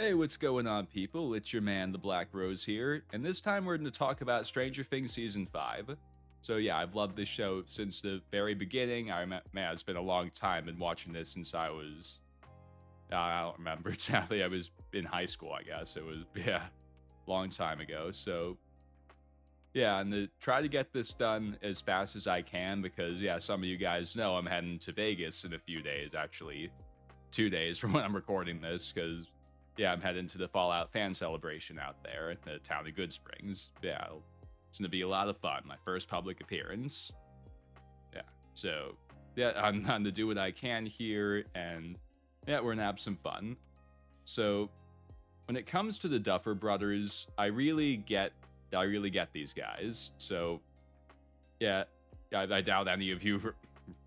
Hey, what's going on, people? It's your man, the Black Rose here, and this time we're going to talk about Stranger Things Season 5. So, yeah, I've loved this show since the very beginning. Man, it's been a long time. Been watching this since I don't remember exactly. I was in high school, I guess. It was, yeah, long time ago. So, yeah, and to try to get this done as fast as I can because, yeah, some of you guys know I'm heading to Vegas in a few days, actually, 2 days from when I'm recording this, because yeah, I'm heading to the Fallout fan celebration out there in the town of Good Springs. Yeah, it's gonna be a lot of fun. My first public appearance. Yeah, so yeah, I'm trying to do what I can here, and yeah, we're gonna have some fun. So when it comes to the Duffer brothers, I really get these guys. So yeah, I doubt any of you,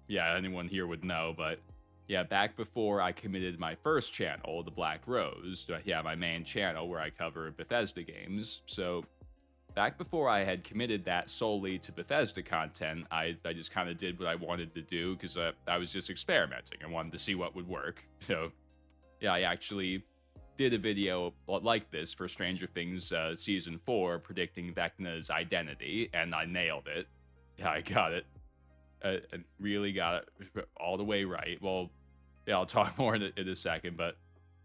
yeah, anyone here would know, but yeah, back before I committed my first channel, the Black Rose, yeah, my main channel where I cover Bethesda games. So back before I had committed that solely to Bethesda content, I just kind of did what I wanted to do because I was just experimenting. I wanted to see what would work. So yeah, I actually did a video like this for Stranger Things Season 4 predicting Vecna's identity, and I nailed it. Yeah, I got it. And really got it all the way right. Well, yeah, I'll talk more in a second, but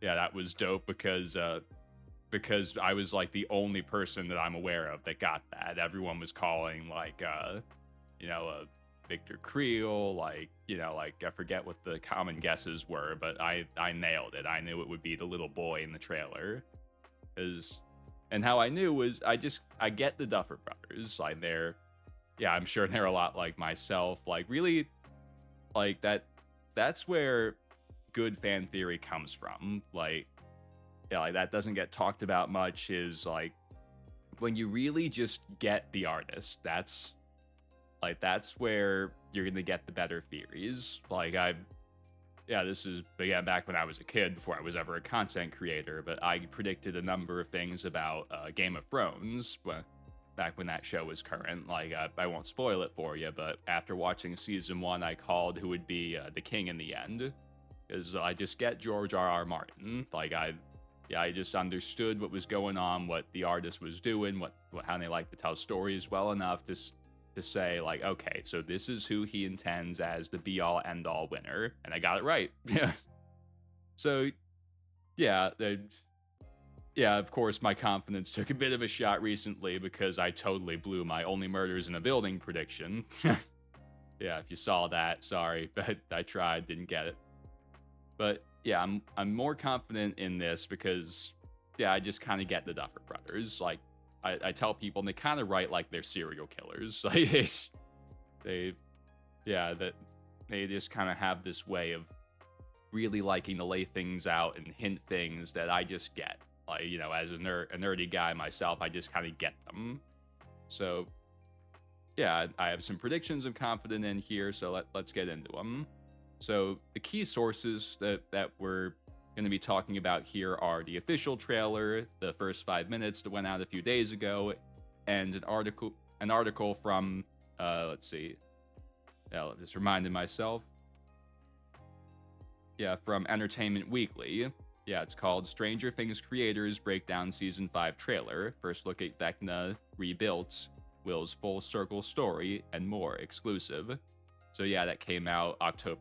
yeah, that was dope because I was like the only person that I'm aware of that got that. Everyone was calling like you know, Victor Creel, like I forget what the common guesses were, but I nailed it. I knew it would be the little boy in the trailer. Is and how I knew was I get the Duffer brothers. Like yeah, I'm sure they're a lot like myself. Like really like that's where good fan theory comes from. Like yeah, like that doesn't get talked about much is like when you really just get the artist, that's where you're gonna get the better theories. Yeah, this is again back when I was a kid before I was ever a content creator, but I predicted a number of things about Game of Thrones back when that show was current. Like, I won't spoil it for you, but after watching season 1, I called who would be the king in the end, because I just get George R.R. Martin. I just understood what was going on, what the artist was doing, how they like to tell stories well enough to say like, okay, so this is who he intends as the be all end all winner, and I got it right. Yeah. So yeah, yeah, of course, my confidence took a bit of a shot recently because I totally blew my only murders in a building prediction. Yeah, if you saw that, sorry, but I tried, didn't get it. But yeah, I'm more confident in this because yeah, I just kind of get the Duffer brothers. Like I tell people, and they kind of write like they're serial killers. Like they yeah, that they just kind of have this way of really liking to lay things out and hint things that I just get. Like, you know, as a nerdy guy myself, I just kind of get them. So yeah, I have some predictions I'm confident in here, so let's get into them. So the key sources that we're going to be talking about here are the official trailer, the first 5 minutes that went out a few days ago, and an article from let's see, yeah, just reminded myself. Yeah, from Entertainment Weekly. Yeah, it's called Stranger Things Creators Breakdown Season 5 Trailer. First look at Vecna Rebuilt, Will's full circle story, and more exclusive. So yeah, that came out October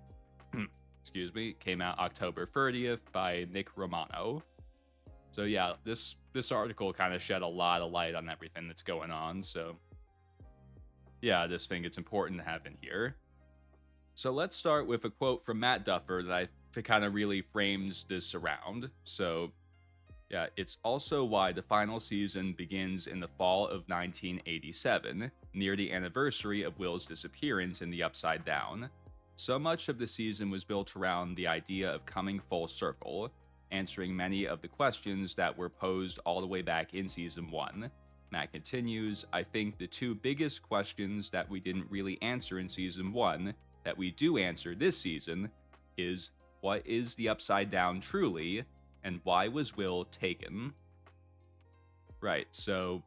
came out October 30th by Nick Romano. So yeah, this article kind of shed a lot of light on everything that's going on. So yeah, I just think it's important to have in here. So let's start with a quote from Matt Duffer that I think kind of really frames this around. So yeah, it's also why the final season begins in the fall of 1987, near the anniversary of Will's disappearance in the Upside Down. So much of the season was built around the idea of coming full circle, answering many of the questions that were posed all the way back in season 1. Matt continues, I think the two biggest questions that we didn't really answer in season 1 that we do answer this season is what is the Upside Down truly, and why was Will taken? Right, so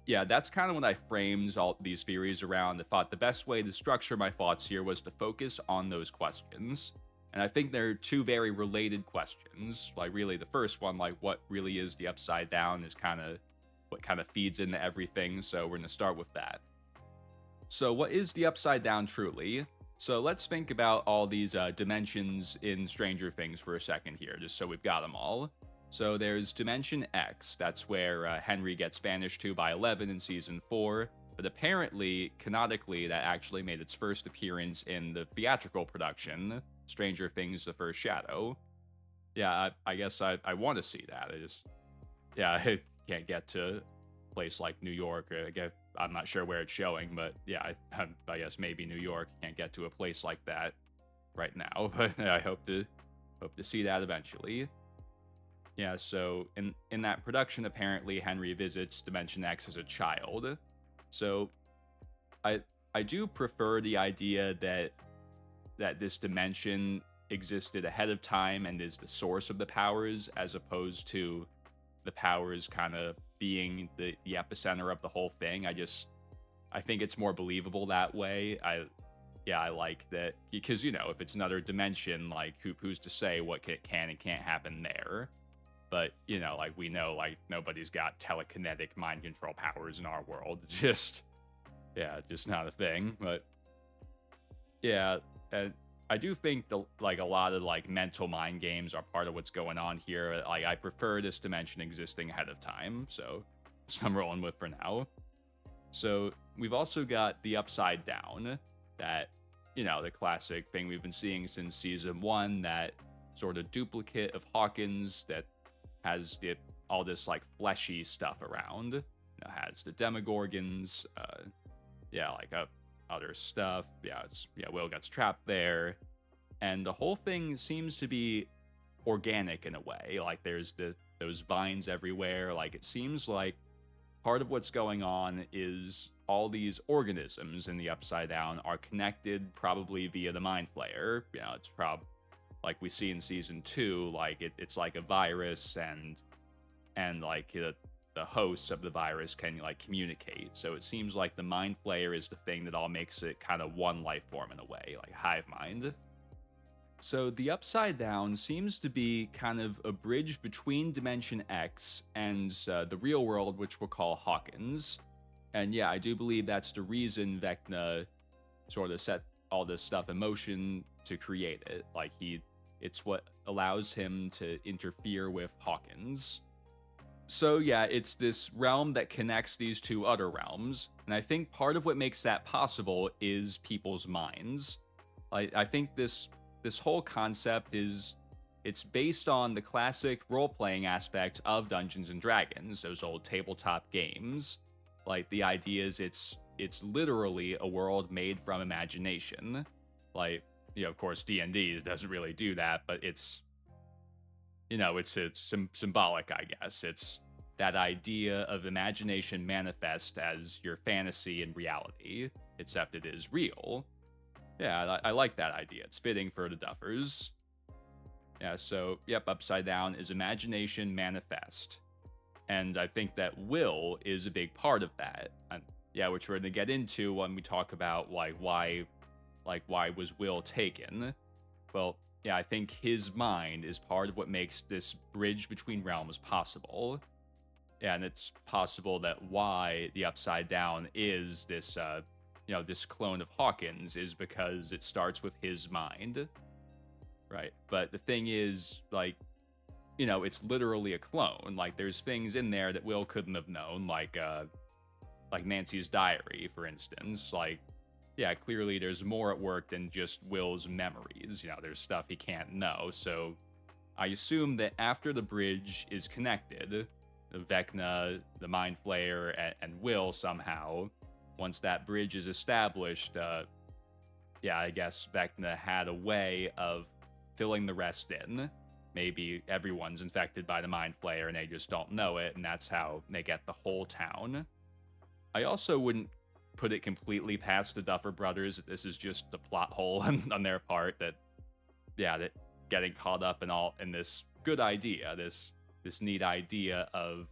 yeah, that's kind of what I framed all these theories around. I thought the best way to structure my thoughts here was to focus on those questions. And I think they're two very related questions. Like, really, the first one, like, what really is the Upside Down, is kind of what kind of feeds into everything. So we're going to start with that. So, what is the Upside Down truly? So, let's think about all these dimensions in Stranger Things for a second here, just so we've got them all. So, there's Dimension X. That's where Henry gets banished to by 11 in season 4. But apparently, canonically, that actually made its first appearance in the theatrical production, Stranger Things: The First Shadow. Yeah, I guess I want to see that. I can't get to a place like New York. I'm not sure where it's showing, but yeah, I guess maybe New York. Can't get to a place like that right now, but I hope to see that eventually. Yeah, so in that production, apparently Henry visits Dimension X as a child. So I do prefer the idea that this dimension existed ahead of time and is the source of the powers, as opposed to the powers kind of being the epicenter of the whole thing. I think it's more believable that way. I like that, because, you know, if it's another dimension, like, who's to say what can and can't happen there? But, you know, like, we know, like, nobody's got telekinetic mind control powers in our world. Just not a thing. But yeah, and I do think a lot of, like, mental mind games are part of what's going on here. Like, I prefer this dimension existing ahead of time, so I'm rolling with for now. So we've also got the Upside Down, that, you know, the classic thing we've been seeing since season 1, that sort of duplicate of Hawkins that has all this, like, fleshy stuff around. You know, has the Demogorgons, other stuff. Will gets trapped there, and the whole thing seems to be organic in a way. Like, there's those vines everywhere. Like, it seems like part of what's going on is all these organisms in the Upside Down are connected, probably via the Mind Flayer. You know, it's like we see in season 2, like it's like a virus, and like the hosts of the virus can, like, communicate. So it seems like the Mind Flayer is the thing that all makes it kind of one life form in a way, like hive mind. So the Upside Down seems to be kind of a bridge between Dimension X and the real world, which we'll call Hawkins. And yeah, I do believe that's the reason Vecna sort of set all this stuff in motion to create it. Like, it's what allows him to interfere with Hawkins. So yeah, it's this realm that connects these two other realms, and I think part of what makes that possible is people's minds. I think this whole concept it's based on the classic role-playing aspect of Dungeons and Dragons, those old tabletop games. Like, the idea is it's literally a world made from imagination. Like, you know, of course, D&D doesn't really do that, but it's, you know, it's symbolic, I guess. It's that idea of imagination manifest as your fantasy and reality, except it is real. Yeah, I like that idea. It's fitting for the Duffers. Yeah, so, yep, Upside Down is imagination manifest. And I think that will is a big part of that. And yeah, which we're going to get into when we talk about, like, why was Will taken. Well, yeah, I think his mind is part of what makes this bridge between realms possible. Yeah, and it's possible that why the Upside Down is this, this clone of Hawkins is because it starts with his mind. Right. But the thing is, like, you know, it's literally a clone. Like, there's things in there that Will couldn't have known, like Nancy's diary, for instance. Like, yeah, clearly there's more at work than just Will's memories. You know, there's stuff he can't know. So I assume that after the bridge is connected, Vecna, the Mind Flayer, and Will somehow, once that bridge is established, I guess Vecna had a way of filling the rest in. Maybe everyone's infected by the Mind Flayer and they just don't know it, and that's how they get the whole town. I also wouldn't put it completely past the Duffer brothers that this is just a plot hole on their part, that getting caught up in this good idea, this neat idea of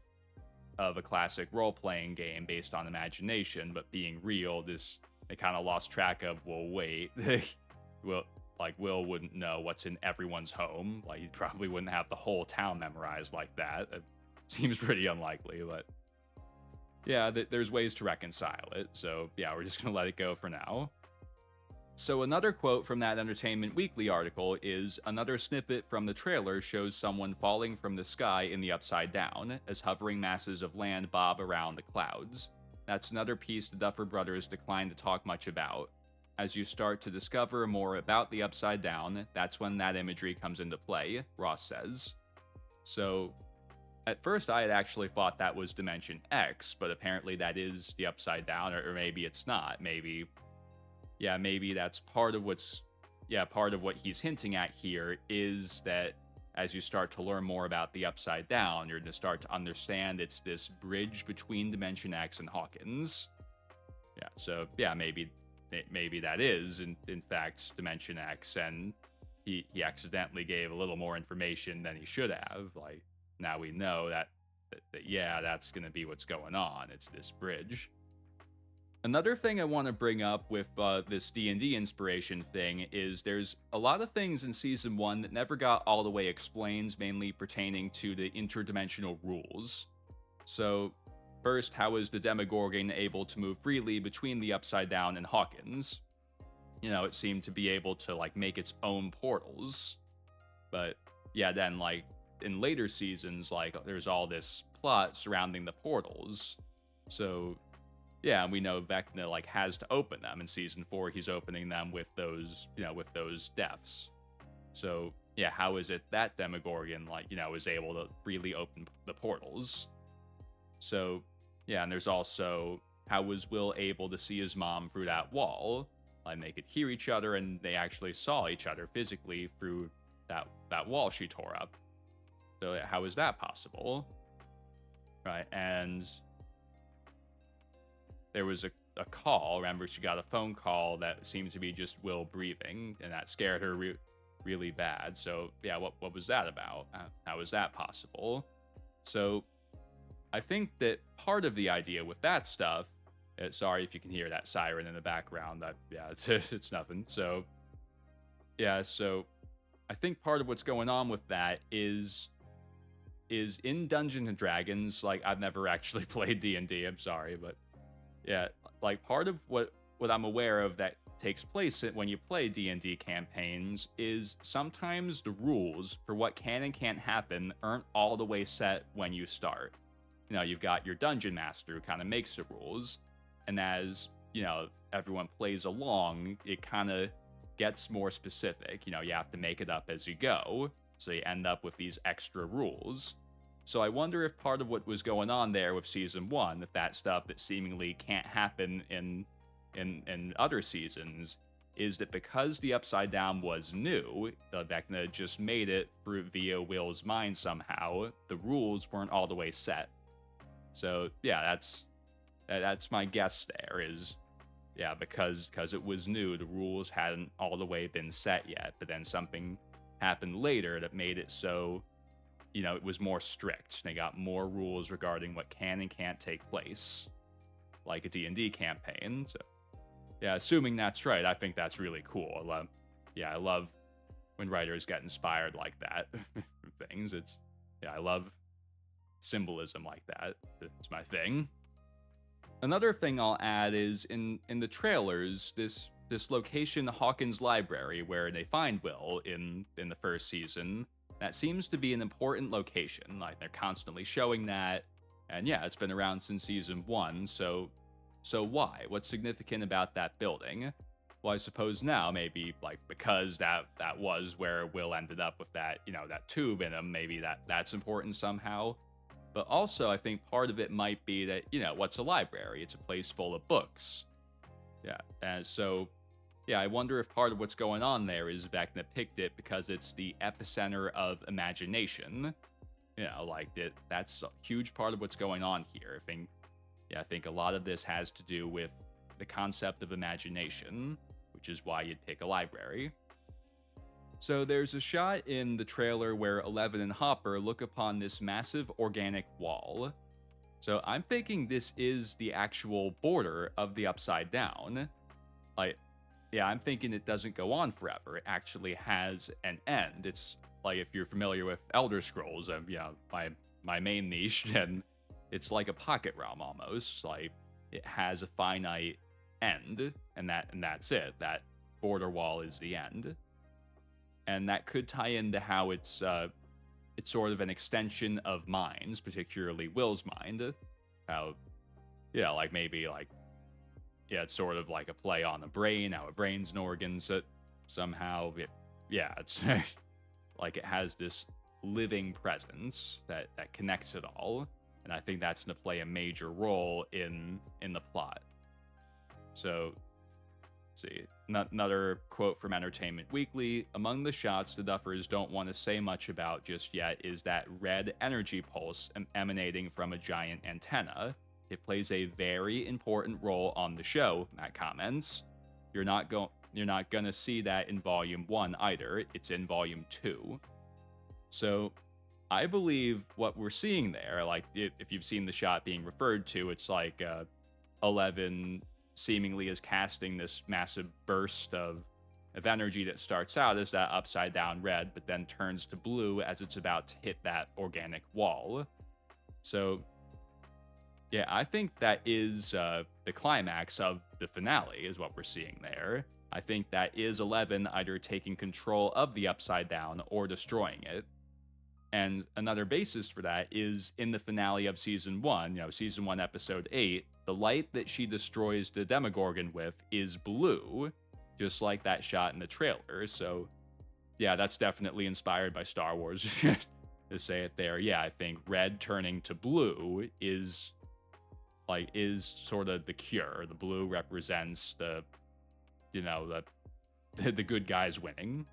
a classic role-playing game based on imagination, but being real, they kind of lost track of, well, wait, well, like Will wouldn't know what's in everyone's home. Like he probably wouldn't have the whole town memorized like that. It seems pretty unlikely, but yeah, there's ways to reconcile it. So yeah, we're just gonna let it go for now. So another quote from that Entertainment Weekly article is, another snippet from the trailer shows someone falling from the sky in the Upside Down as hovering masses of land bob around the clouds. That's another piece the Duffer brothers declined to talk much about. As you start to discover more about the Upside Down, that's when that imagery comes into play, Ross says. So, at first I had actually thought that was Dimension X, but apparently that is the Upside Down, or maybe it's not. Maybe that's part of part of what he's hinting at here is that as you start to learn more about the Upside Down, you're going to start to understand it's this bridge between Dimension X and Hawkins. Yeah, so yeah, maybe that is in fact Dimension X, and he accidentally gave a little more information than he should have. Like now we know that yeah, that's going to be what's going on. It's this bridge. Another thing I want to bring up with this D&D inspiration thing is there's a lot of things in Season 1 that never got all the way explained, mainly pertaining to the interdimensional rules. So, first, how is the Demogorgon able to move freely between the Upside Down and Hawkins? You know, it seemed to be able to, like, make its own portals. But, yeah, then, like, in later seasons, like, there's all this plot surrounding the portals. So, yeah, we know Vecna like has to open them. In Season 4, he's opening them with those, with those deaths. So, yeah, how is it that Demogorgon, is able to freely open the portals? So, yeah, and there's also, how was Will able to see his mom through that wall? Like, they could hear each other, and they actually saw each other physically through that wall she tore up. So, how is that possible? Right, and there was a call. Remember, she got a phone call that seemed to be just Will breathing, and that scared her really bad. So, yeah, what was that about? How is that possible? So, I think that part of the idea with that stuff, sorry if you can hear that siren in the background. It's nothing. So, yeah, so I think part of what's going on with that is in Dungeons and Dragons. Like, I've never actually played D&D. I'm sorry, but yeah, like part of what I'm aware of that takes place when you play D&D campaigns is sometimes the rules for what can and can't happen aren't all the way set when you start. You've got your dungeon master who kind of makes the rules, and as, everyone plays along, it kind of gets more specific. You have to make it up as you go, so you end up with these extra rules. So I wonder if part of what was going on there with Season 1, if that stuff that seemingly can't happen in other seasons, is that because the Upside Down was new, Vecna just made it via Will's mind somehow, the rules weren't all the way set. So yeah, that's my guess there is, yeah, because it was new, the rules hadn't all the way been set yet, but then something happened later that made it so it was more strict. They got more rules regarding what can and can't take place, like a D&D campaign. So, yeah, assuming that's right, I think that's really cool. I love when writers get inspired like that from things. I love symbolism like that. It's my thing. Another thing I'll add is in the trailers, this location, Hawkins Library, where they find Will in the first season. That seems to be an important location. Like, they're constantly showing that. And yeah, it's been around since Season 1, so why? What's significant about that building? Well, I suppose now, maybe, like, because that was where Will ended up with that, that tube in him, maybe that's important somehow. But also, I think part of it might be that, what's a library? It's a place full of books. Yeah, and so yeah, I wonder if part of what's going on there is Vecna picked it because it's the epicenter of imagination. That's a huge part of what's going on here. I think a lot of this has to do with the concept of imagination, which is why you'd pick a library. So there's a shot in the trailer where Eleven and Hopper look upon this massive organic wall. So I'm thinking this is the actual border of the Upside Down. yeah, I'm thinking it doesn't go on forever. It actually has an end. It's like if you're familiar with Elder Scrolls, my main niche, and it's like a pocket realm almost. Like it has a finite end, and that's it. That border wall is the end, and that could tie into how it's sort of an extension of minds, particularly Will's mind. How yeah, like maybe like yeah, it's sort of like a play on the brain, how a brain's an organ. So somehow, yeah, it's like it has this living presence that connects it all, and I think that's going to play a major role in the plot. So, let's see, another quote from Entertainment Weekly: "Among the shots the Duffers don't want to say much about just yet is that red energy pulse emanating from a giant antenna. It plays a very important role on the show," Matt comments. You're not gonna see that in Volume 1 either. It's in Volume 2. So I believe what we're seeing there, like if you've seen the shot being referred to, it's like 11 seemingly is casting this massive burst of energy that starts out as that upside down red, but then turns to blue as it's about to hit that organic wall. So yeah, I think that is the climax of the finale, is what we're seeing there. I think that is 11 either taking control of the Upside Down or destroying it. And another basis for that is in the finale of Season 1, Season 1, Episode 8, the light that she destroys the Demogorgon with is blue, just like that shot in the trailer. So, yeah, that's definitely inspired by Star Wars, to say it there. Yeah, I think red turning to blue is sort of the cure. The blue represents the good guys winning.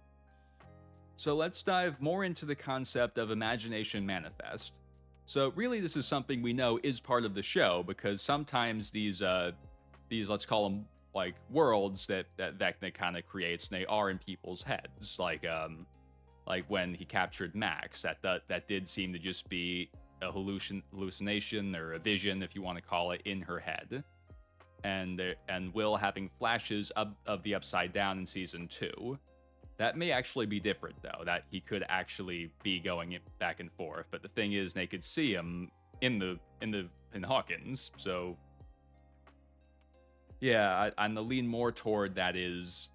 So let's dive more into the concept of imagination manifest. So really, this is something we know is part of the show, because sometimes these let's call them like worlds that Vecna kind of creates, and they are in people's heads. Like when he captured Max, that did seem to just be a hallucination or a vision, if you want to call it, in her head. And Will having flashes of the Upside Down in Season 2. That may actually be different, though, that he could actually be going back and forth. But the thing is, they could see him in Hawkins. So yeah, I'm gonna lean more toward that is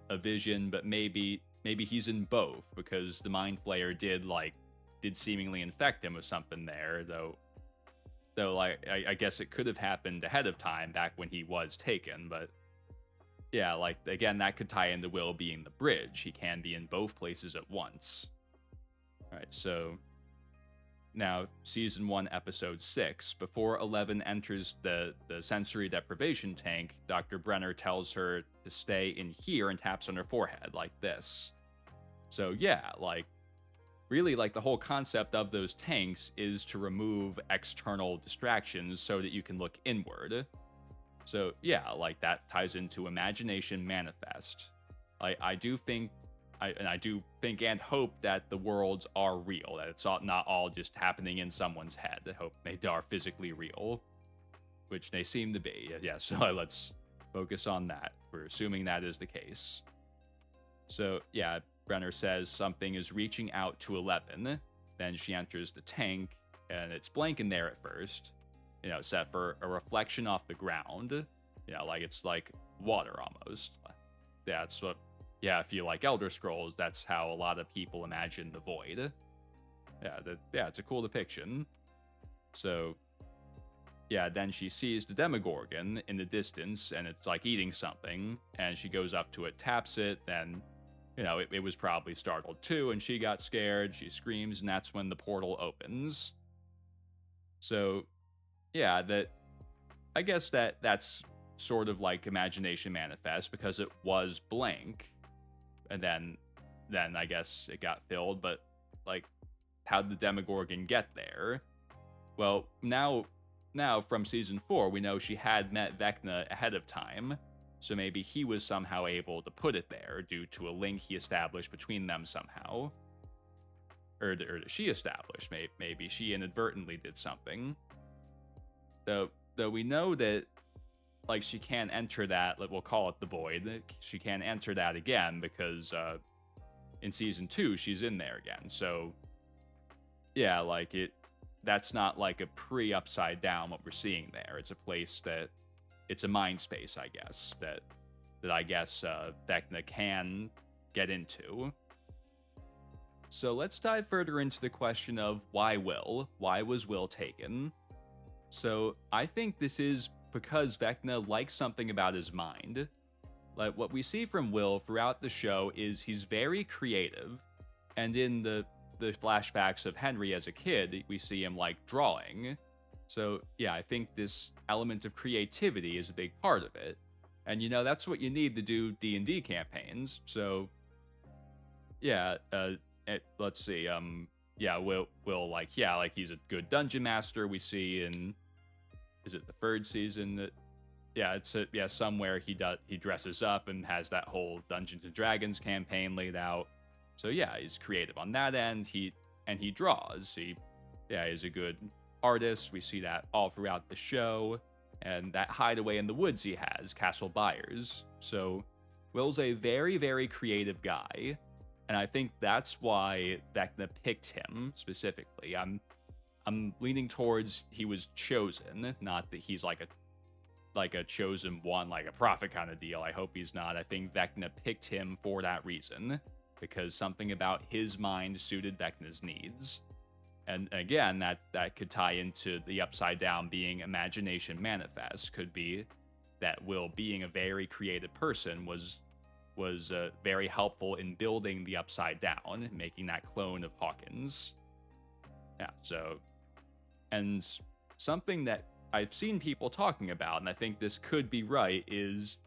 a vision, but maybe he's in both, because the Mind Flayer did seemingly infect him with something there, though like I guess it could have happened ahead of time back when he was taken. But yeah, like again, that could tie into Will being the bridge. He can be in both places at once. All right, so now Season 1, Episode 6. Before 11 enters the sensory deprivation tank, Dr. Brenner tells her to stay in here and taps on her forehead like this. So yeah, like really, like the whole concept of those tanks is to remove external distractions so that you can look inward. So yeah, like that ties into imagination manifest. I do think and hope that the worlds are real, that it's not all just happening in someone's head. I hope they are physically real, which they seem to be. Yeah, so let's focus on that. We're assuming that is the case. So yeah, Brenner says something is reaching out to 11. Then she enters the tank, and it's blank in there at first, except for a reflection off the ground. Like it's like water almost. That's what, yeah, if you like Elder Scrolls, that's how a lot of people imagine the void. Yeah, it's a cool depiction. So, yeah, then she sees the Demogorgon in the distance, and it's like eating something, and she goes up to it, taps it, then it was probably startled too, and she got scared, she screams, and that's when the portal opens. So, yeah, I guess that's sort of like imagination manifest, because it was blank, and then I guess it got filled, but like, how did the Demogorgon get there? Well, now from Season 4, we know she had met Vecna ahead of time, so maybe he was somehow able to put it there due to a link he established between them somehow. Or she established. Maybe she inadvertently did something. Though we know that like she can't enter that. We'll call it the void. She can't enter that again because in season 2 she's in there again. So yeah, like that's not like a pre-upside down what we're seeing there. It's a place that it's a mind space, I guess, that I guess Vecna can get into. So let's dive further into the question of why Will? Why was Will taken? So I think this is because Vecna likes something about his mind. Like what we see from Will throughout the show is he's very creative, and in the flashbacks of Henry as a kid, we see him like drawing. So yeah, I think this element of creativity is a big part of it. And that's what you need to do D&D campaigns. So yeah, let's see. Yeah, Will like he's a good dungeon master. We see in, is it the 3rd season that, yeah, it's somewhere he dresses up and has that whole Dungeons and Dragons campaign laid out. So yeah, he's creative on that end. He draws. He's a good artist. We see that all throughout the show. And that hideaway in the woods he has, Castle Byers. So Will's a very, very creative guy. And I think that's why Vecna picked him specifically. I'm leaning towards he was chosen, not that he's like a chosen one, like a prophet kind of deal. I hope he's not. I think Vecna picked him for that reason, because something about his mind suited Vecna's needs. And again, that could tie into the Upside Down being imagination manifest. Could be that Will, being a very creative person, was very helpful in building the Upside Down, making that clone of Hawkins. Yeah, so, and something that I've seen people talking about, and I think this could be right, is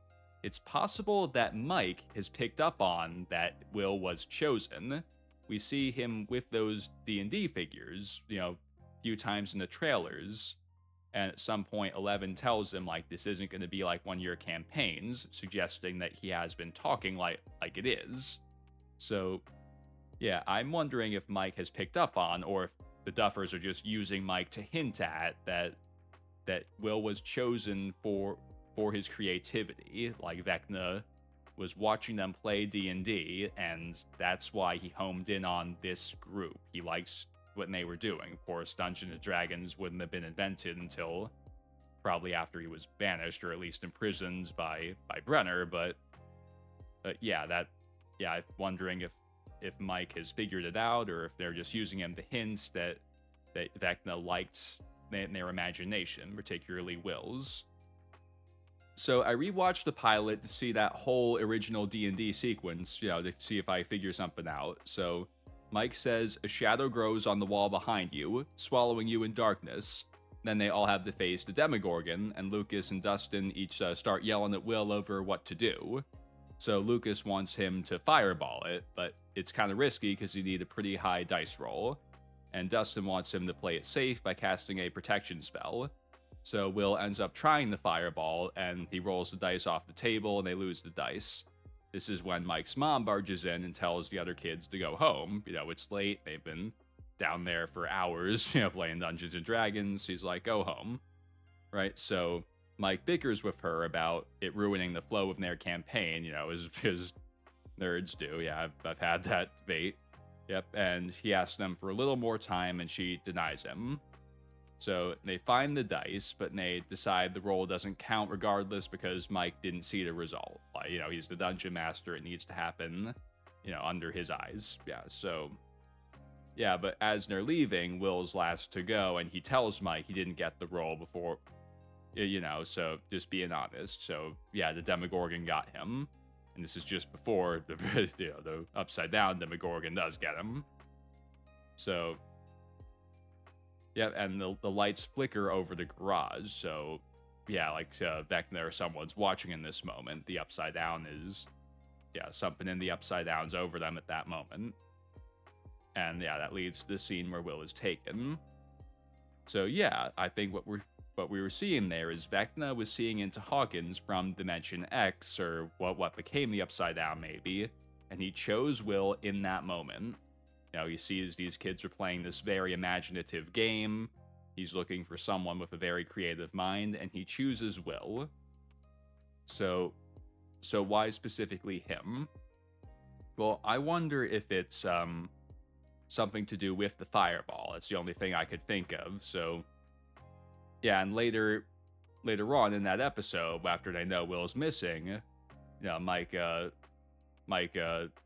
it's possible that Mike has picked up on that Will was chosen. We see him with those D&D figures, a few times in the trailers, and at some point 11 tells him like this isn't going to be like one of your campaigns, suggesting that he has been talking like it is. So yeah, I'm wondering if Mike has picked up on, or if the Duffers are just using Mike to hint at that Will was chosen for his creativity, like Vecna was watching them play D&D, and that's why he homed in on this group. He likes what they were doing. Of course, Dungeons & Dragons wouldn't have been invented until probably after he was banished, or at least imprisoned by Brenner, but yeah, I'm wondering if Mike has figured it out, or if they're just using him to hints that Vecna liked their imagination, particularly Will's. So I rewatched the pilot to see that whole original D&D sequence, to see if I figure something out. So Mike says, a shadow grows on the wall behind you, swallowing you in darkness. Then they all have to face the Demogorgon, and Lucas and Dustin each start yelling at Will over what to do. So Lucas wants him to fireball it, but it's kind of risky because you need a pretty high dice roll. And Dustin wants him to play it safe by casting a protection spell. So Will ends up trying the fireball, and he rolls the dice off the table, and they lose the dice. This is when Mike's mom barges in and tells the other kids to go home. It's late. They've been down there for hours, playing Dungeons and Dragons. He's like, go home. Right? So Mike bickers with her about it ruining the flow of their campaign, as nerds do. Yeah, I've had that debate. Yep. And he asks them for a little more time, and she denies him. So they find the dice, but they decide the roll doesn't count regardless because Mike didn't see the result. Like, he's the dungeon master. It needs to happen, under his eyes. Yeah, so, yeah, but as they're leaving, Will's last to go, and he tells Mike he didn't get the roll before, so just being honest. So, yeah, the Demogorgon got him, and this is just before the upside down Demogorgon does get him. So, yeah, and the lights flicker over the garage, so, yeah, like, Vecna or someone's watching in this moment. The Upside Down is, something in the Upside Down's over them at that moment. And, yeah, that leads to the scene where Will is taken. So, yeah, I think what we were seeing there is Vecna was seeing into Hawkins from Dimension X, or what became the Upside Down, maybe, and he chose Will in that moment. He sees these kids are playing this very imaginative game. He's looking for someone with a very creative mind, and he chooses Will. So why specifically him? Well, I wonder if it's something to do with the fireball. It's the only thing I could think of. So yeah, and later on in that episode, after they know Will's missing, Mike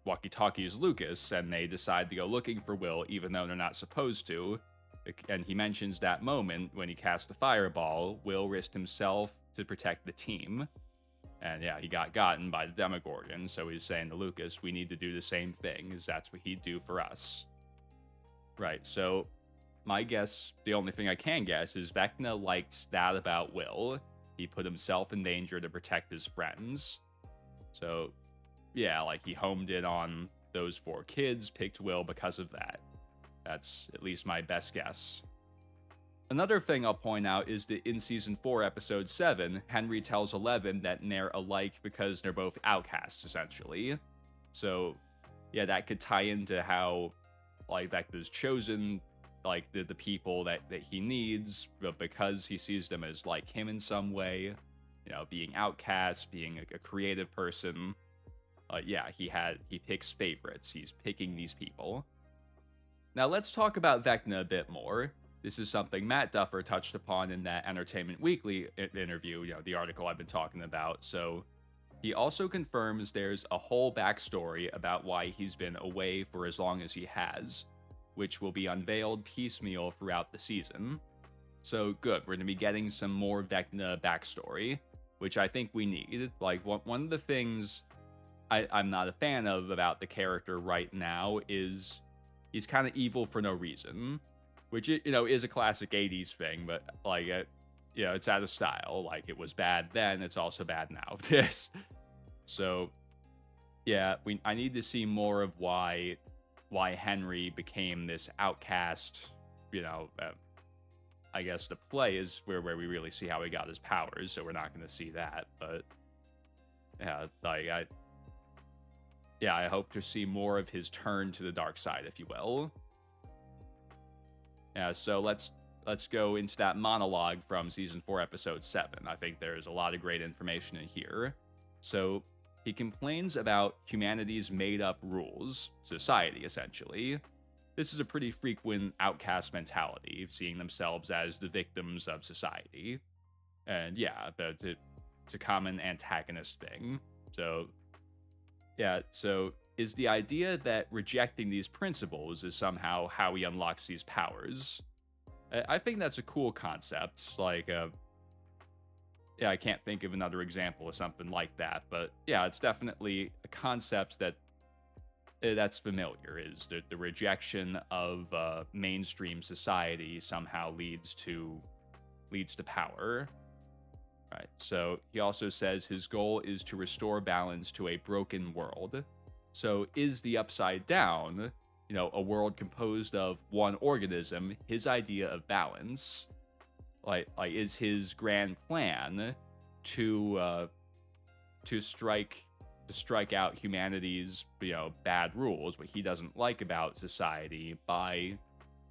walkie-talkies Lucas, and they decide to go looking for Will, even though they're not supposed to. And he mentions that moment when he cast the fireball, Will risked himself to protect the team. And yeah, he got gotten by the Demogorgon, so he's saying to Lucas, we need to do the same thing, because that's what he'd do for us. Right, so my guess, the only thing I can guess, is Vecna liked that about Will. He put himself in danger to protect his friends. So yeah, like he homed in on those 4 kids, picked Will because of that. That's at least my best guess. Another thing I'll point out is that in Season 4, Episode 7, Henry tells Eleven that they're alike because they're both outcasts, essentially. So, yeah, that could tie into how, like, Vecna's chosen, like, the people that he needs, but because he sees them as, like, him in some way, being outcast, being a creative person, yeah, he picks favorites. He's picking these people. Now, let's talk about Vecna a bit more. This is something Matt Duffer touched upon in that Entertainment Weekly interview, the article I've been talking about. So he also confirms there's a whole backstory about why he's been away for as long as he has, which will be unveiled piecemeal throughout the season. So good, we're going to be getting some more Vecna backstory, which I think we need. Like, one of the things I'm not a fan of about the character right now is he's kind of evil for no reason, which, is a classic 80s thing, but, like, it's out of style. Like, it was bad then, it's also bad now. This. So, yeah, I need to see more of why Henry became this outcast. I guess the play is where we really see how he got his powers, so we're not going to see that. But, yeah, like, I hope to see more of his turn to the dark side, if you will. Yeah, so let's go into that monologue from Season 4, Episode 7. I think there's a lot of great information in here. So he complains about humanity's made-up rules, society, essentially. This is a pretty frequent outcast mentality, seeing themselves as the victims of society. And yeah, but it's a common antagonist thing. So yeah, so is the idea that rejecting these principles is somehow how he unlocks these powers. I think that's a cool concept. Like, yeah, I can't think of another example of something like that, but yeah, it's definitely a concept that's familiar. Is the rejection of mainstream society somehow leads to power. Right. So he also says his goal is to restore balance to a broken world. So is the Upside Down, a world composed of one organism, his idea of balance? Like is his grand plan to strike out humanity's bad rules, what he doesn't like about society, by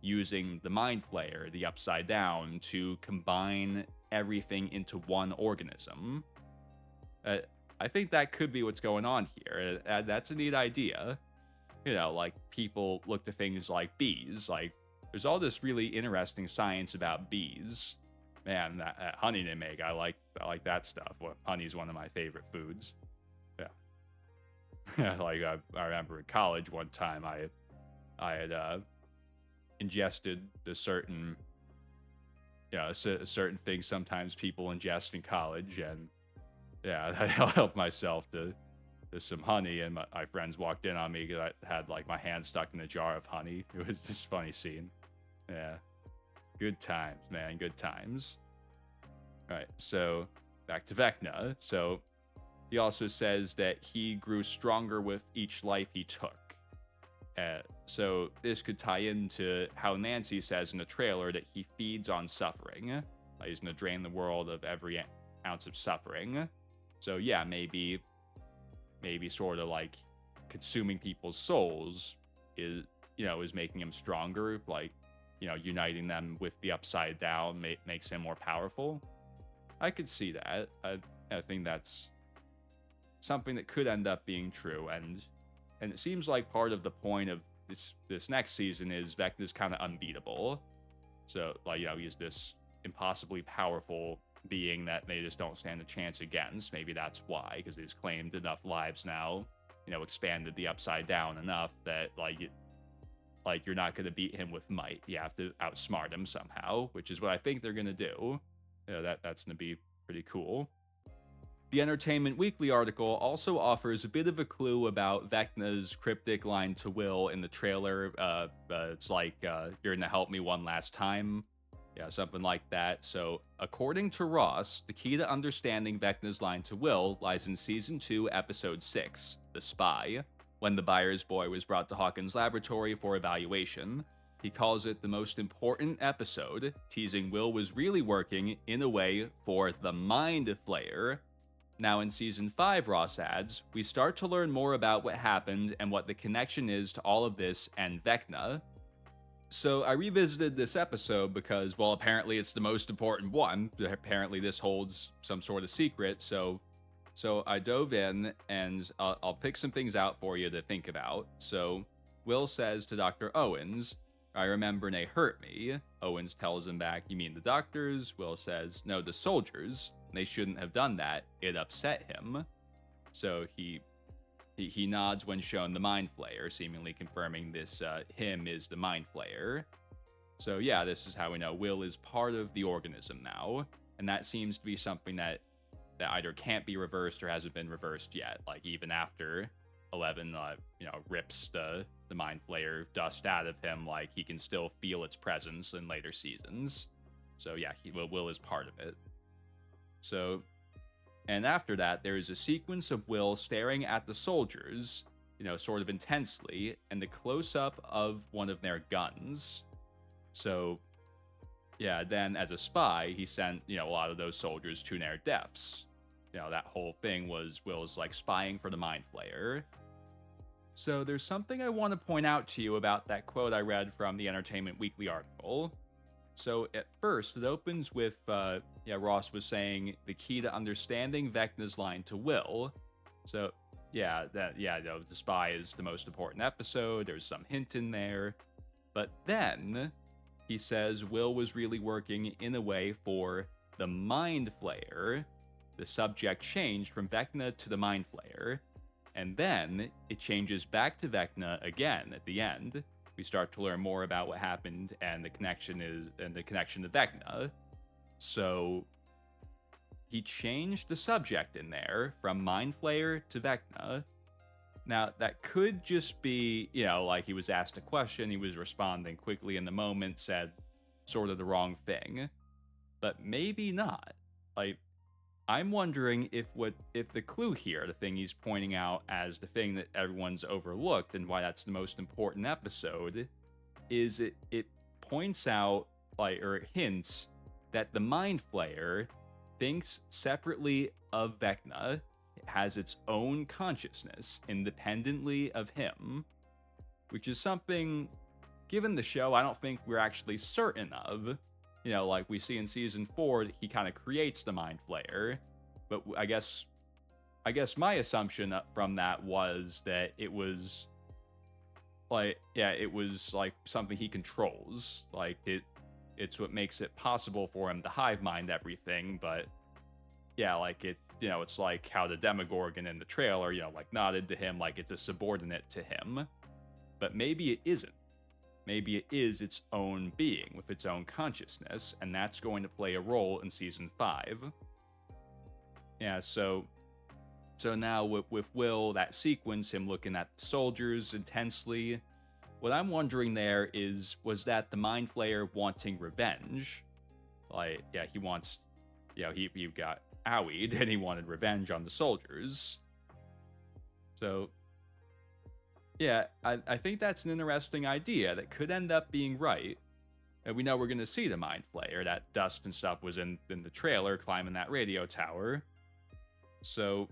using the Mind Flayer, the Upside Down, to combine everything into one organism? I think that could be what's going on here. That's a neat idea. Like, people look to things like bees. Like, there's all this really interesting science about bees. Man, that honey they make, I like that stuff. Well, honey's one of my favorite foods. Yeah. Like, I remember in college one time I had ingested a certain thing sometimes people ingest in college, and yeah, I helped myself to some honey, and my friends walked in on me because I had, like, my hand stuck in a jar of honey. It was just a funny scene. Yeah, good times, man, good times. All right, so back to Vecna. So he also says that he grew stronger with each life he took. So this could tie into how Nancy says in the trailer that he feeds on suffering. He's going to drain the world of every ounce of suffering. So yeah, maybe sort of like consuming people's souls is making him stronger. Like, uniting them with the Upside Down makes him more powerful. I could see that. I think that's something that could end up being true, and it seems like part of the point of this next season is Vecna's kind of unbeatable. So, like, he's this impossibly powerful being that they just don't stand a chance against. Maybe that's why, because he's claimed enough lives now, expanded the Upside Down enough that, you're not going to beat him with might. You have to outsmart him somehow, which is what I think they're going to do. That's going to be pretty cool. The Entertainment Weekly article also offers a bit of a clue about Vecna's cryptic line to Will in the trailer. It's like, you're gonna help me one last time. Yeah, something like that. So, according to Ross, the key to understanding Vecna's line to Will lies in Season 2, Episode 6, The Spy, when the buyer's boy was brought to Hawkins' laboratory for evaluation. He calls it the most important episode, teasing Will was really working, in a way, for the Mind Flayer. Now in Season 5, Ross adds, we start to learn more about what happened and what the connection is to all of this and Vecna. So I revisited this episode because, well, apparently it's the most important one. Apparently this holds some sort of secret, so I dove in, and I'll pick some things out for you to think about. So Will says to Dr. Owens, I remember they hurt me. Owens tells him back, you mean the doctors? Will says, no, the soldiers. They shouldn't have done that. It upset him. So he nods when shown the Mind Flayer, seemingly confirming this him is the Mind Flayer. So yeah, this is how we know Will is part of the organism now, and that seems to be something that either can't be reversed or hasn't been reversed yet. Like even after 11, rips the Mind Flayer dust out of him, like he can still feel its presence in later seasons. So yeah, Will is part of it. So, and after that, there is a sequence of Will staring at the soldiers, sort of intensely, and the close-up of one of their guns. So, yeah, then as a spy, he sent, a lot of those soldiers to their deaths. That whole thing was Will's, spying for the Mind Flayer. So there's something I want to point out to you about that quote I read from the Entertainment Weekly article. So at first, it opens with, Ross was saying the key to understanding Vecna's line to Will. So, the spy is the most important episode. There's some hint in there. But then he says Will was really working in a way for the Mind Flayer. The subject changed from Vecna to the Mind Flayer. And then it changes back to Vecna again at the end. We start to learn more about what happened and the connection to Vecna. So he changed the subject in there from Mind Flayer to Vecna. Now that could just be, he was asked a question, he was responding quickly in the moment, said sort of the wrong thing. But maybe not. I'm wondering if the clue here, the thing he's pointing out as the thing that everyone's overlooked and why that's the most important episode, is it points out, or hints, that the Mind Flayer thinks separately of Vecna, it has its own consciousness, independently of him, which is something, given the show, I don't think we're actually certain of. Like we see in Season 4, that he kind of creates the Mind Flayer. But I guess my assumption from that was that it was, something he controls. It's what makes it possible for him to hive mind everything. But, it's like how the Demogorgon in the trailer, nodded to him like it's a subordinate to him. But maybe it isn't. Maybe it is its own being with its own consciousness, and that's going to play a role in Season 5. Yeah, so now with Will, that sequence, him looking at the soldiers intensely, what I'm wondering there is, was that the Mind Flayer wanting revenge? He wants, he got owied, and he wanted revenge on the soldiers. So, yeah, I think that's an interesting idea that could end up being right. And we know we're going to see the Mind Flayer. That dust and stuff was in the trailer, climbing that radio tower. So,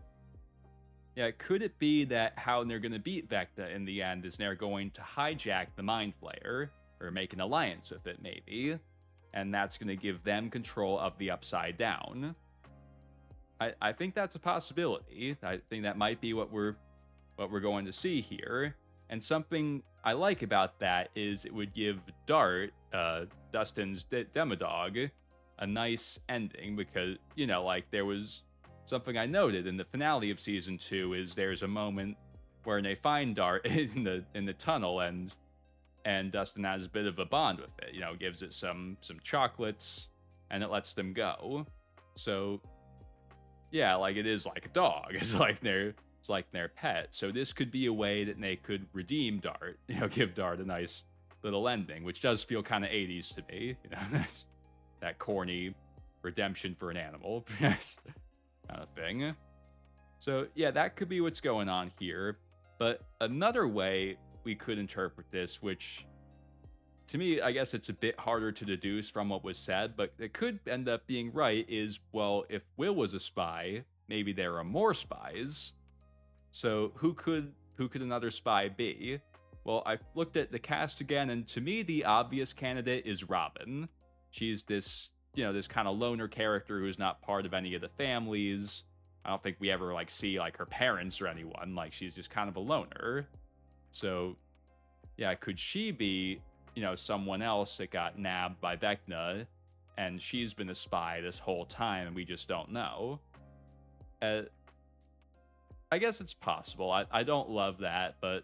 yeah, could it be that how they're going to beat Vecna in the end is they're going to hijack the Mind Flayer, or make an alliance with it, maybe, and that's going to give them control of the Upside Down? I think that's a possibility. I think that might be what we're going to see here. And something I like about that is it would give Dart, Dustin's Demodog, a nice ending because, like there was something I noted in the finale of season 2 is there's a moment where they find Dart in the tunnel and Dustin has a bit of a bond with it, gives it some chocolates and it lets them go. So yeah, like it is like a dog. It's like their pet. So this could be a way that they could redeem Dart, give Dart a nice little ending, which does feel kind of 80s to me, that's that corny redemption for an animal kind of thing. So yeah, that could be what's going on here. But another way we could interpret this, which to me, I guess it's a bit harder to deduce from what was said, but it could end up being right, is, well, if Will was a spy, maybe there are more spies. So who could another spy be? Well, I've looked at the cast again, and to me, the obvious candidate is Robin. She's this, this kind of loner character who's not part of any of the families. I don't think we ever see her parents or anyone. She's just kind of a loner. So yeah, could she be, someone else that got nabbed by Vecna and she's been a spy this whole time and we just don't know? I guess it's possible. I don't love that, but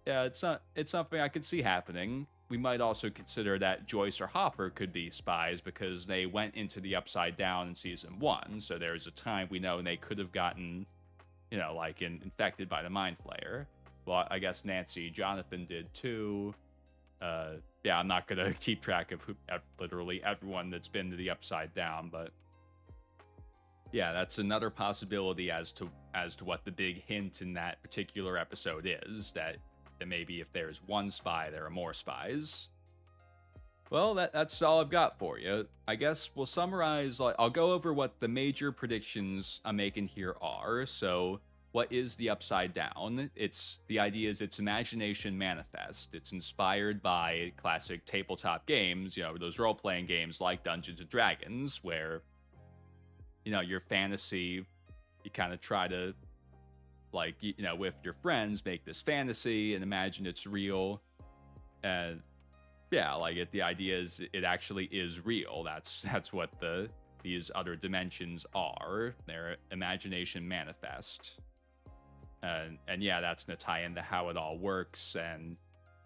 yeah, it's something I could see happening. We might also consider that Joyce or Hopper could be spies because they went into the Upside Down in season 1. So there's a time we know they could have gotten, infected by the Mind Flayer. Well, I guess Nancy Jonathan did too. Yeah, I'm not gonna keep track of literally everyone that's been to the Upside Down, but yeah, that's another possibility as to what the big hint in that particular episode is, that maybe if there's one spy, there are more spies. Well, that's all I've got for you. I guess we'll summarize. I'll go over what the major predictions I'm making here are. So, what is the Upside Down? The idea is it's imagination manifest. It's inspired by classic tabletop games, those role-playing games like Dungeons and Dragons, where, your fantasy, you kind of try to, with your friends, make this fantasy and imagine it's real. And yeah, the idea is it actually is real. That's what these other dimensions are. They're imagination manifest. And yeah, that's going to tie into how it all works. And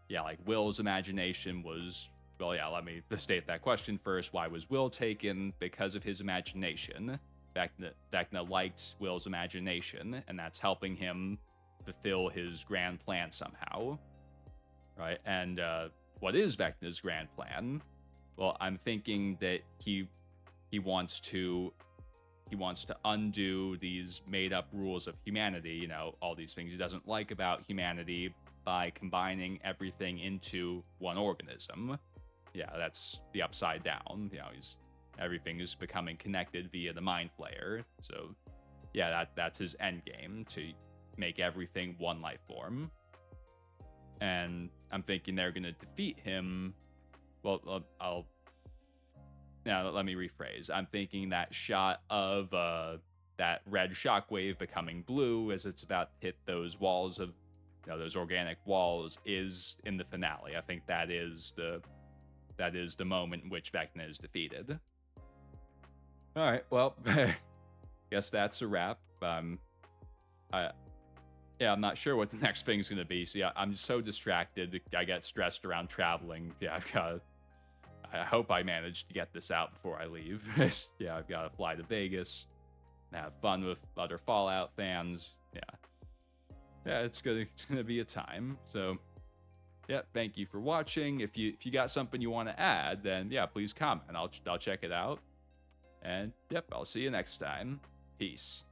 yeah, Will's imagination was, well, yeah, let me state that question first. Why was Will taken? Because of his imagination. Vecna liked Will's imagination, and that's helping him fulfill his grand plan somehow. Right? And what is Vecna's grand plan? Well, I'm thinking that he wants to undo these made-up rules of humanity, all these things he doesn't like about humanity, by combining everything into one organism. Yeah, that's the Upside Down. Everything is becoming connected via the Mind Flayer. So, yeah, that's his end game, to make everything one life form. And I'm thinking they're going to defeat him. Well, now, let me rephrase. I'm thinking that shot of that red shockwave becoming blue as it's about to hit those walls of, those organic walls, is in the finale. I think that is the moment in which Vecna is defeated. All right, well, guess that's a wrap. I'm not sure what the next thing's going to be. So yeah, I'm so distracted. I get stressed around traveling. Yeah, I hope I manage to get this out before I leave. Yeah, I've got to fly to Vegas and have fun with other Fallout fans. Yeah, it's gonna be a time. So, yeah, thank you for watching. If you got something you want to add, then yeah, please comment. I'll check it out. And yep, I'll see you next time. Peace.